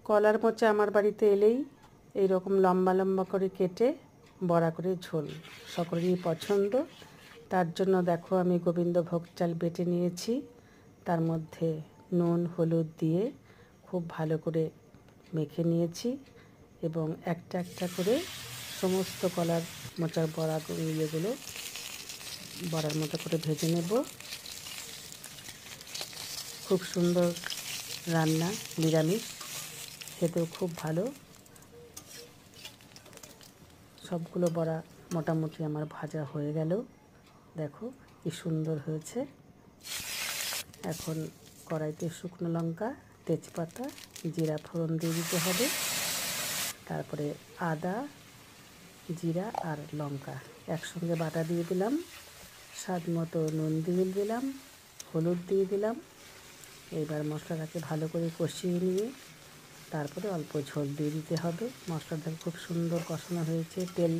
কলার মোচা আমার বাড়িতে এলেই এই রকম লম্বা লম্বা করে কেটে বড়া করে ঝোল সকলেরই পছন্দ। তার জন্য দেখো আমি গোবিন্দভোগ চাল বেটে নিয়েছি, তার মধ্যে নুন হলুদ দিয়ে খুব ভালো করে মেখে নিয়েছি এবং একটা একটা করে সমস্ত কলার মোচার বড়াগুলো বড়ার মতো করে ভেজে নেব। খুব সুন্দর রান্না, নিরামিষ, খেতেও খুব ভালো। সবগুলো বড়া মোটামুটি আমার ভাজা হয়ে গেল। দেখো কি সুন্দর হয়েছে। এখন কড়াইতে শুকনো লঙ্কা, তেজপাতা, জিরা ফোড়ন দিয়ে দিতে হবে। তারপরে আদা, জিরা আর লঙ্কা একসঙ্গে বাটা দিয়ে দিলাম। স্বাদ মতো নুন দিয়ে দিলাম, হলুদ দিয়ে দিলাম। এবার মশলাটাকে ভালো করে কষিয়ে নিয়ে তারপরে অল্প ঝোল দিয়ে দিতে হবে। মশলাটা খুব সুন্দর কষানো হয়েছে, তেল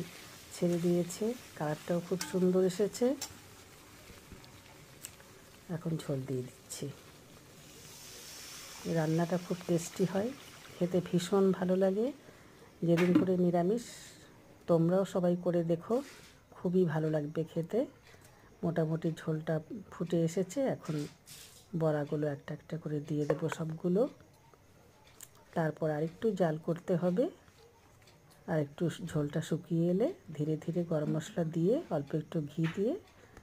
ছেড়ে দিয়েছে, কালারটাও খুব সুন্দর এসেছে। এখন ঝোল দিয়ে দিচ্ছি। এই রান্নাটা খুব টেস্টি হয়, খেতে ভীষণ ভালো লাগে। যেদিন করে নিরামিষ তোমরাও সবাই করে দেখো, খুবই ভালো লাগবে খেতে। মোটামুটি ঝোলটা ফুটে এসেছে, এখন বড়াগুলো একটা একটা করে দিয়ে দেবো সবগুলো। তারপর আরেকটু জাল করতে হবে, আর একটু ঝোলটা শুকিয়ে এলে ধীরে ধীরে গরম মশলা দিয়ে অল্প একটু ঘি দিয়ে